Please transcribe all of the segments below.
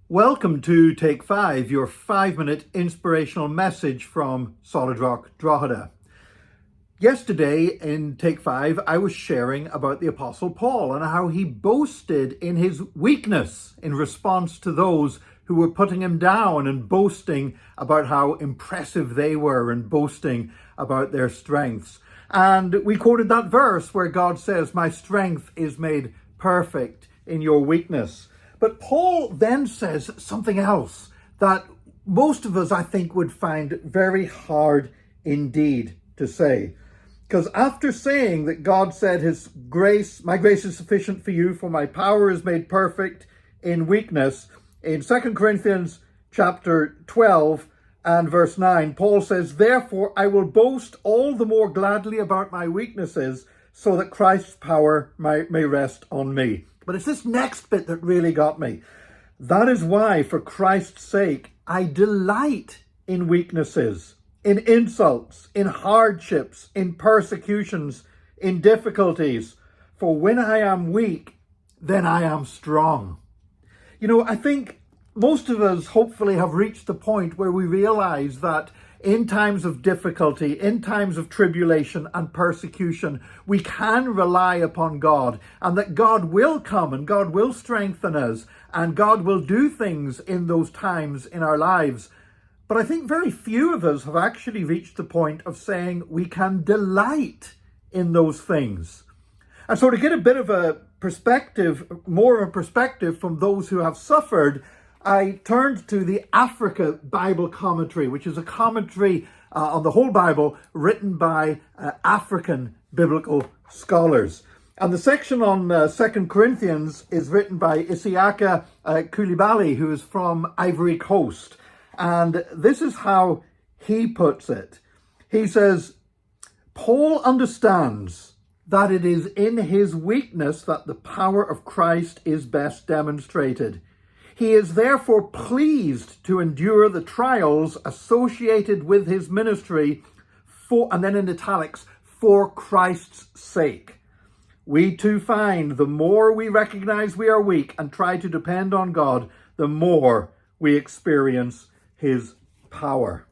Welcome to Take 5, your 5-minute inspirational message from Solid Rock Drogheda. Yesterday in Take 5, I was sharing about the Apostle Paul and how he boasted in his weakness in response to those who were putting him down and boasting about how impressive they were and boasting about their strengths. And we quoted that verse where God says, "My strength is made perfect in your weakness." But Paul then says something else that most of us, I think, would find very hard indeed to say. Because after saying that God said his grace, my grace is sufficient for you, for my power is made perfect in weakness, in 2 Corinthians chapter 12 and verse 9, Paul says, "Therefore I will boast all the more gladly about my weaknesses, so that Christ's power may rest on me." But it's this next bit that really got me. "That is why, for Christ's sake, I delight in weaknesses, in insults, in hardships, in persecutions, in difficulties. For when I am weak, then I am strong." You know, I think most of us hopefully have reached the point where we realize that in times of difficulty, in times of tribulation and persecution, we can rely upon God, and that God will come and God will strengthen us and God will do things in those times in our lives. But I think very few of us have actually reached the point of saying we can delight in those things. And so to get a bit of a perspective, more of a perspective from those who have suffered, I turned to the Africa Bible Commentary, which is a commentary on the whole Bible written by African biblical scholars. And the section on 2 Corinthians is written by Isiaka Coulibaly, who is from Ivory Coast. And this is how he puts it. He says, "Paul understands that it is in his weakness that the power of Christ is best demonstrated. He is therefore pleased to endure the trials associated with his ministry for," and then in italics, "for Christ's sake. We too find the more we recognize we are weak and try to depend on God, the more we experience his power."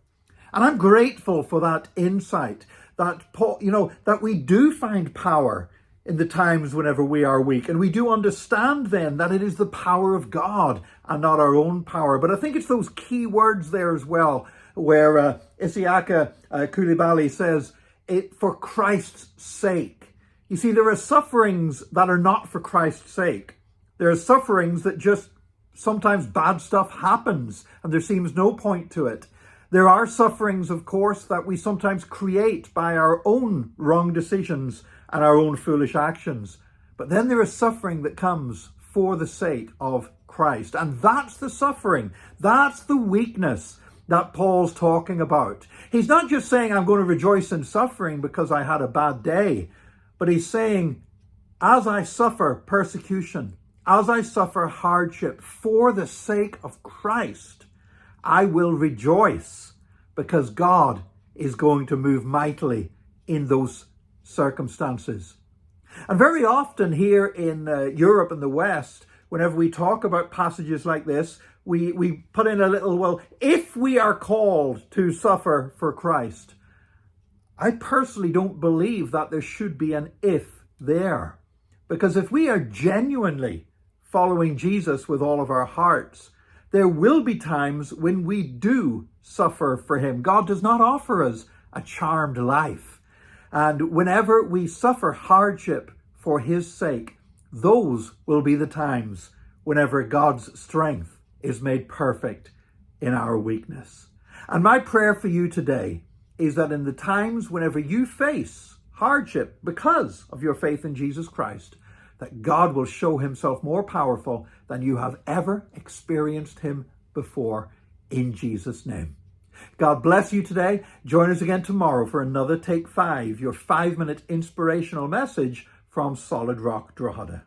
And I'm grateful for that insight that Paul, that we do find power in the times whenever we are weak. And we do understand then that it is the power of God and not our own power. But I think it's those key words there as well, where Isiaka Coulibaly says, "It for Christ's sake." You see, there are sufferings that are not for Christ's sake. There are sufferings that just sometimes bad stuff happens and there seems no point to it. There are sufferings, of course, that we sometimes create by our own wrong decisions and our own foolish actions. But then there is suffering that comes for the sake of Christ. And that's the suffering. That's the weakness that Paul's talking about. He's not just saying, "I'm going to rejoice in suffering because I had a bad day." But he's saying, as I suffer persecution, as I suffer hardship for the sake of Christ, I will rejoice because God is going to move mightily in those circumstances. And very often here in Europe and the West, whenever we talk about passages like this, we put in a little, well, if we are called to suffer for Christ. I personally don't believe that there should be an if there. Because if we are genuinely following Jesus with all of our hearts, there will be times when we do suffer for him. God does not offer us a charmed life. And whenever we suffer hardship for his sake, those will be the times whenever God's strength is made perfect in our weakness. And my prayer for you today is that in the times whenever you face hardship because of your faith in Jesus Christ, that God will show himself more powerful than you have ever experienced him before, in Jesus' name. God bless you today. Join us again tomorrow for another Take 5, your 5-minute inspirational message from Solid Rock Drogheda.